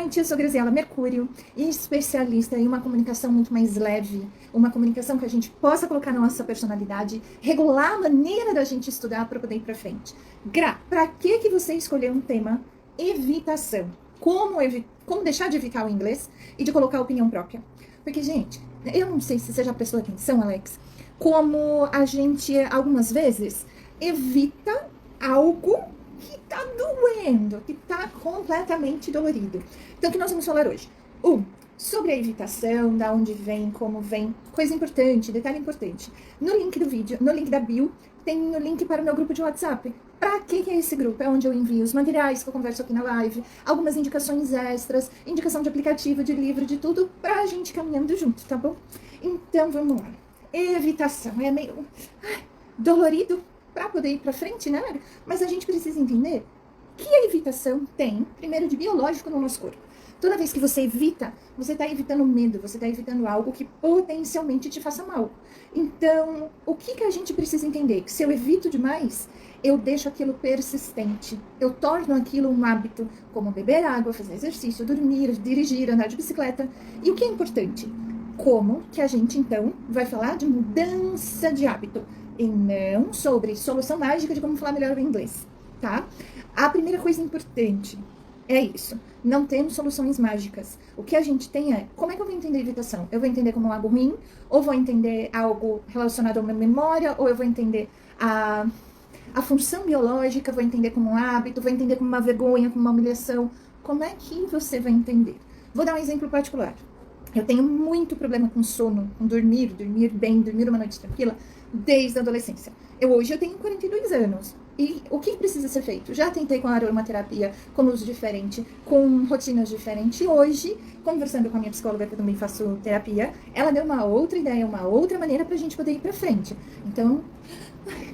gente, eu sou Graziela Mercúrio, especialista em uma comunicação muito mais leve, uma comunicação que a gente possa colocar na nossa personalidade, regular a maneira da gente estudar para poder ir para frente. Gra, para que você escolheu um tema evitação? Como deixar de evitar o inglês e de colocar a opinião própria? Porque, gente, eu não sei se você já prestou atenção, Alex, como a gente, algumas vezes, evita algo que tá doendo, que tá completamente dolorido. Então, o que nós vamos falar hoje? Sobre a evitação, da onde vem, como vem. Coisa importante, detalhe importante. No link do vídeo, no link da bio, tem o link para o meu grupo de WhatsApp. Pra que é esse grupo? É onde eu envio os materiais que eu converso aqui na live, algumas indicações extras, indicação de aplicativo, de livro, de tudo, pra gente caminhando junto, tá bom? Então, vamos lá. Evitação. É meio dolorido para poder ir para frente, né? Mas a gente precisa entender que a evitação tem, primeiro, de biológico no nosso corpo. Toda vez que você evita, você está evitando medo, você está evitando algo que potencialmente te faça mal. Então, o que a gente precisa entender? Que se eu evito demais, eu deixo aquilo persistente. Eu torno aquilo um hábito, como beber água, fazer exercício, dormir, dirigir, andar de bicicleta. E o que é importante? Como que a gente, então, vai falar de mudança de hábito e não sobre solução mágica de como falar melhor o inglês, tá? A primeira coisa importante é isso. Não temos soluções mágicas. O que a gente tem é, como é que eu vou entender evitação? Eu vou entender como algo ruim, ou vou entender algo relacionado a uma memória, ou eu vou entender a função biológica, vou entender como um hábito, vou entender como uma vergonha, como uma humilhação. Como é que você vai entender? Vou dar um exemplo particular. Eu tenho muito problema com sono, com dormir bem, dormir uma noite tranquila, desde a adolescência. Hoje eu tenho 42 anos. E o que precisa ser feito? Já tentei com aromaterapia, com uso diferente, com rotinas diferentes. E hoje, conversando com a minha psicóloga, que eu também faço terapia, ela deu uma outra ideia, uma outra maneira pra gente poder ir pra frente. Então,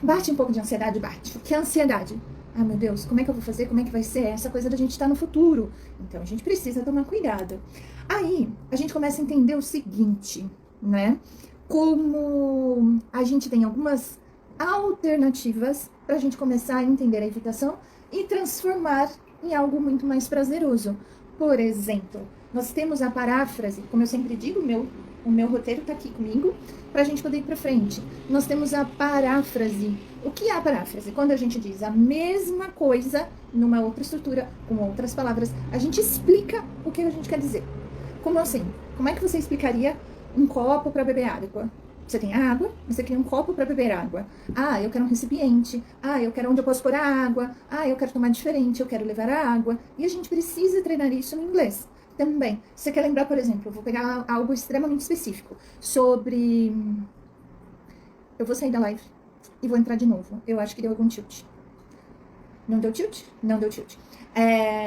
bate um pouco de ansiedade, bate. O que é ansiedade? Ah, meu Deus, como é que eu vou fazer? Como é que vai ser? Essa coisa da gente estar no futuro. Então, a gente precisa tomar cuidado. Aí, a gente começa a entender o seguinte, né? Como a gente tem algumas alternativas para a gente começar a entender a evitação e transformar em algo muito mais prazeroso. Por exemplo, nós temos a paráfrase, como eu sempre digo, o meu roteiro está aqui comigo, para a gente poder ir para frente. Nós temos a paráfrase. O que é a paráfrase? Quando a gente diz a mesma coisa numa outra estrutura, com outras palavras, a gente explica o que a gente quer dizer. Como assim? Como é que você explicaria um copo para beber água? Você tem água, você quer um copo para beber água. Ah, eu quero um recipiente. Ah, eu quero onde eu posso pôr a água. Ah, eu quero tomar diferente, eu quero levar a água. E a gente precisa treinar isso no inglês também. Você quer lembrar, por exemplo, eu vou pegar algo extremamente específico sobre... Eu vou sair da live e vou entrar de novo. Eu acho que deu algum tilt. Não deu tilt? Não deu tilt.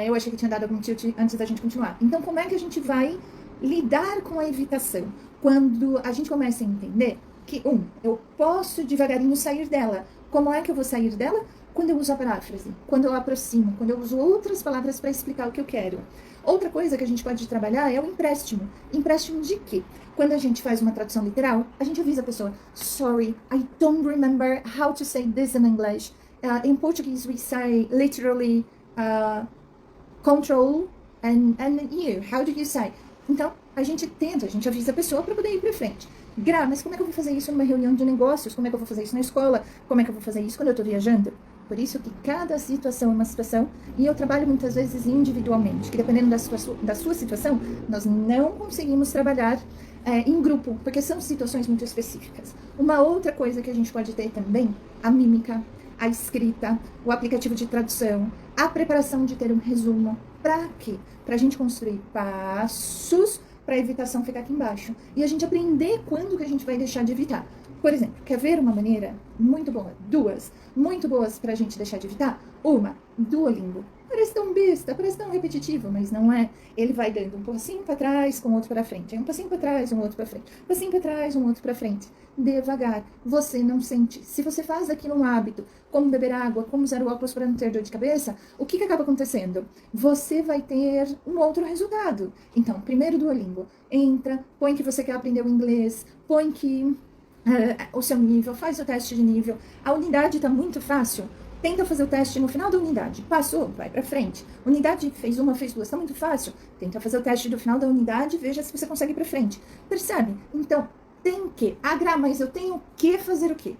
Eu achei que tinha dado algum tilt antes da gente continuar. Então, como é que a gente vai lidar com a evitação? Quando a gente começa a entender que, eu posso devagarinho sair dela. Como é que eu vou sair dela? Quando eu uso a paráfrase, quando eu aproximo, quando eu uso outras palavras para explicar o que eu quero. Outra coisa que a gente pode trabalhar é o empréstimo. Empréstimo de quê? Quando a gente faz uma tradução literal, a gente avisa a pessoa, sorry, I don't remember how to say this in English. In Portuguese, we say literally control and you. How do you say? Então, a gente avisa a pessoa para poder ir para frente. Mas como é que eu vou fazer isso numa reunião de negócios? Como é que eu vou fazer isso na escola? Como é que eu vou fazer isso quando eu estou viajando? Por isso que cada situação é uma situação, e eu trabalho muitas vezes individualmente, que dependendo da sua situação, nós não conseguimos trabalhar em grupo, porque são situações muito específicas. Uma outra coisa que a gente pode ter também, a mímica, a escrita, o aplicativo de tradução, a preparação de ter um resumo. Para quê? Para a gente construir passos para a evitação ficar aqui embaixo. E a gente aprender quando que a gente vai deixar de evitar. Por exemplo, quer ver uma maneira muito boa? Duas muito boas para a gente deixar de evitar? Uma, Duolingo. Parece tão besta, parece tão repetitivo, mas não é. Ele vai dando um passinho para trás, com outro para frente. Um passinho para trás, um outro para frente. Um passinho para trás, um outro para frente. Devagar. Você não sente. Se você faz aquilo um hábito, como beber água, como usar o óculos para não ter dor de cabeça, o que acaba acontecendo? Você vai ter um outro resultado. Então, primeiro Duolingo. Entra, põe que você quer aprender o inglês, põe que o seu nível, faz o teste de nível. A unidade está muito fácil. Tenta fazer o teste no final da unidade. Passou, vai para frente. Unidade fez uma, fez duas, tá muito fácil. Tenta fazer o teste do final da unidade e veja se você consegue ir para frente. Percebe? Então, tem que. Mas eu tenho que fazer o quê?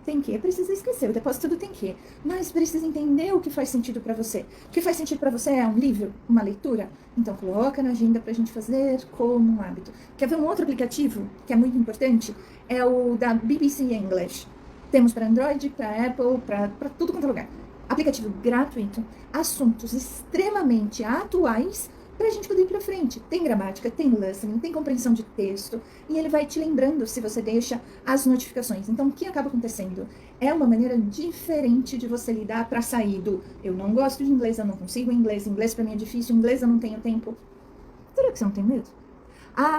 Tem que, precisa esquecer, o depósito tudo tem que. Mas precisa entender o que faz sentido para você. O que faz sentido para você é um livro, uma leitura? Então coloca na agenda pra gente fazer como um hábito. Quer ver um outro aplicativo que é muito importante? É o da BBC English. Temos para Android, para Apple, para tudo quanto é lugar. Aplicativo gratuito, assuntos extremamente atuais para a gente poder ir para frente. Tem gramática, tem listening, tem compreensão de texto, e ele vai te lembrando se você deixa as notificações. Então, o que acaba acontecendo? É uma maneira diferente de você lidar para sair do eu não gosto de inglês, eu não consigo inglês para mim é difícil, inglês eu não tenho tempo. Será que você não tem medo?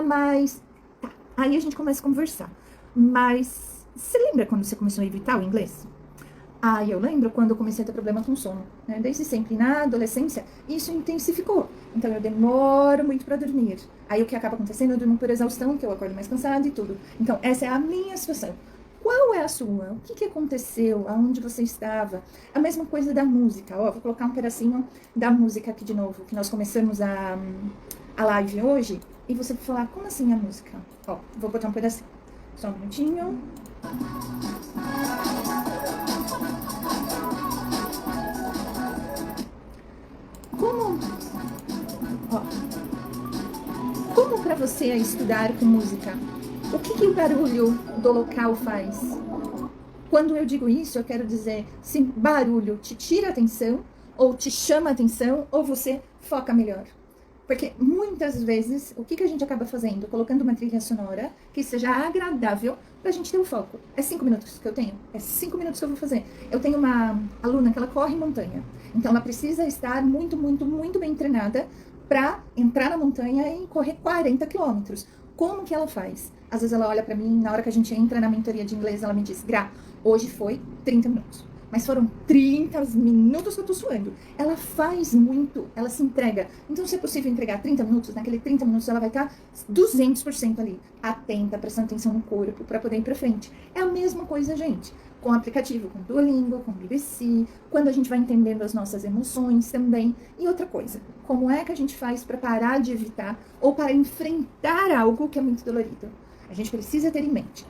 Mas... Tá. Aí a gente começa a conversar. Mas você lembra quando você começou a evitar o inglês? Eu lembro quando eu comecei a ter problema com sono, né? Desde sempre, na adolescência, isso intensificou. Então, eu demoro muito para dormir. Aí, o que acaba acontecendo? Eu durmo por exaustão, que eu acordo mais cansada e tudo. Então, essa é a minha situação. Qual é a sua? O que aconteceu? Aonde você estava? A mesma coisa da música. Vou colocar um pedacinho da música aqui de novo, que nós começamos a live hoje. E você vai falar, como assim a música? Vou botar um pedacinho. Só um minutinho. Como para você é estudar com música? O que o barulho do local faz? Quando eu digo isso, eu quero dizer se barulho te tira a atenção, ou te chama a atenção, ou você foca melhor. Porque muitas vezes, o que a gente acaba fazendo? Colocando uma trilha sonora que seja agradável pra gente ter o foco. É 5 minutos que eu tenho? É 5 minutos que eu vou fazer. Eu tenho uma aluna que ela corre montanha. Então, ela precisa estar muito, muito, muito bem treinada para entrar na montanha e correr 40 quilômetros. Como que ela faz? Às vezes ela olha pra mim, na hora que a gente entra na mentoria de inglês, ela me diz, Gra, hoje foi 30 minutos. Mas foram 30 minutos que eu tô suando. Ela faz muito, ela se entrega. Então, se é possível entregar 30 minutos, naquele 30 minutos ela vai estar 200% ali, atenta, prestando atenção no corpo, para poder ir pra frente. É a mesma coisa, gente, com o aplicativo, com Duolingo, com BBC, quando a gente vai entendendo as nossas emoções também. E outra coisa, como é que a gente faz para parar de evitar ou para enfrentar algo que é muito dolorido? A gente precisa ter em mente,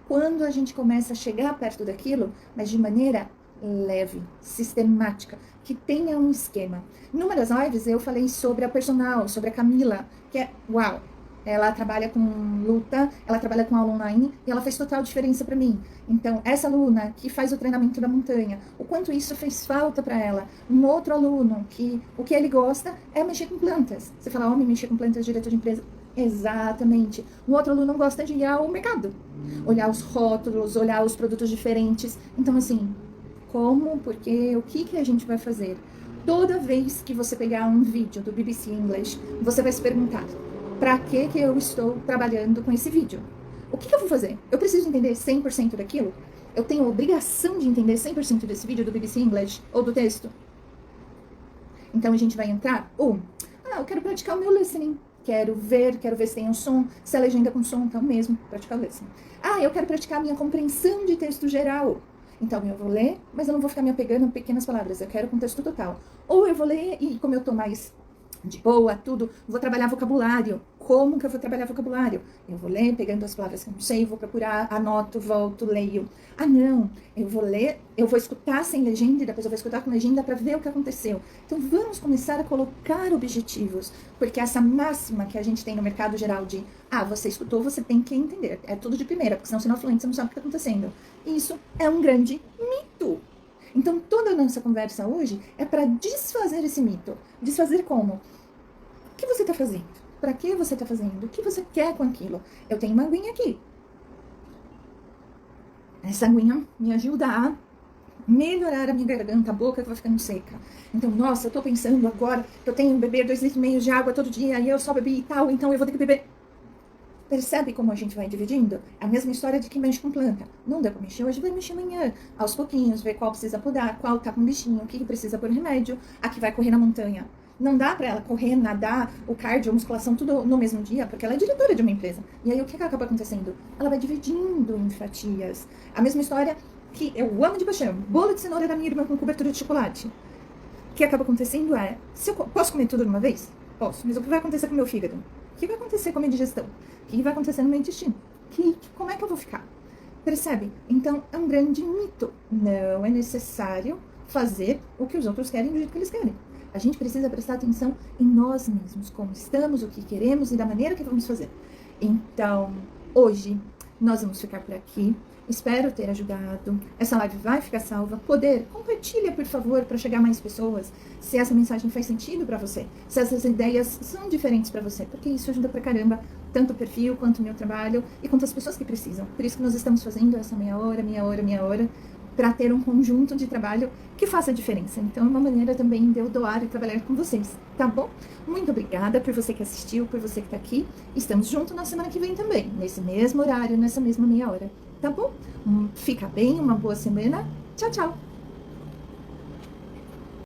quando a gente começa a chegar perto daquilo, mas de maneira leve, sistemática, que tenha um esquema. Numa das lives eu falei sobre a personal, sobre a Camila, que é, ela trabalha com luta, ela trabalha com aula online e ela fez total diferença para mim. Então, essa aluna que faz o treinamento da montanha, o quanto isso fez falta para ela. Um outro aluno que o que ele gosta é mexer com plantas. Você fala, homem, mexer com plantas, diretor de empresa. Exatamente. Um outro aluno gosta de ir ao mercado, olhar os rótulos, olhar os produtos diferentes. Então, assim, como, porque, o que a gente vai fazer? Toda vez que você pegar um vídeo do BBC English, você vai se perguntar, para que eu estou trabalhando com esse vídeo? O que eu vou fazer? Eu preciso entender 100% daquilo? Eu tenho a obrigação de entender 100% desse vídeo do BBC English ou do texto? Então, a gente vai entrar, eu quero praticar o meu listening. Quero ver se tem um som, se a legenda com som, então mesmo, praticar o listening. Eu quero praticar a minha compreensão de texto geral. Então, eu vou ler, mas eu não vou ficar me apegando a pequenas palavras, eu quero contexto total. Ou eu vou ler e, como eu tô mais de boa, tudo, vou trabalhar vocabulário. Como que eu vou trabalhar vocabulário? Eu vou ler, pegando as palavras que eu não sei, vou procurar, anoto, volto, leio. Não, eu vou ler, eu vou escutar sem legenda e depois eu vou escutar com legenda para ver o que aconteceu. Então, vamos começar a colocar objetivos, porque essa máxima que a gente tem no mercado geral de, você escutou, você tem que entender. É tudo de primeira, porque senão você não é fluente, você não sabe o que está acontecendo. Isso é um grande mito. Então, toda a nossa conversa hoje é para desfazer esse mito. Desfazer como? O que você está fazendo? Para que você está fazendo? O que você quer com aquilo? Eu tenho uma aguinha aqui. Essa aguinha me ajuda a melhorar a minha garganta, a boca que vai ficando seca. Então, nossa, eu tô pensando agora que eu tenho que beber 2,5 litros de água todo dia e eu só bebi e tal, então eu vou ter que beber. Percebe como a gente vai dividindo? É a mesma história de quem mexe com planta. Não deu pra mexer hoje, vai mexer amanhã. Aos pouquinhos, ver qual precisa podar, qual tá com bichinho, o que precisa por remédio, a que vai correr na montanha. Não dá pra ela correr, nadar, o cardio, a musculação, tudo no mesmo dia, porque ela é diretora de uma empresa. E aí, o que acaba acontecendo? Ela vai dividindo em fatias. A mesma história que eu amo de paixão, bolo de cenoura da minha irmã com cobertura de chocolate. O que acaba acontecendo é, se eu posso comer tudo de uma vez? Posso, mas o que vai acontecer com o meu fígado? O que vai acontecer com a minha digestão? O que vai acontecer no meu intestino? Como é que eu vou ficar? Percebe? Então, é um grande mito. Não é necessário fazer o que os outros querem do jeito que eles querem. A gente precisa prestar atenção em nós mesmos, como estamos, o que queremos e da maneira que vamos fazer. Então, hoje, nós vamos ficar por aqui. Espero ter ajudado. Essa live vai ficar salva. Compartilha, por favor, para chegar a mais pessoas. Se essa mensagem faz sentido para você. Se essas ideias são diferentes para você. Porque isso ajuda pra caramba. Tanto o perfil, quanto o meu trabalho. E quanto as pessoas que precisam. Por isso que nós estamos fazendo essa meia hora. Para ter um conjunto de trabalho que faça a diferença. Então, é uma maneira também de eu doar e trabalhar com vocês. Tá bom? Muito obrigada por você que assistiu, por você que tá aqui. Estamos juntos na semana que vem também. Nesse mesmo horário, nessa mesma meia hora. Tá bom? Fica bem, uma boa semana. Tchau, tchau!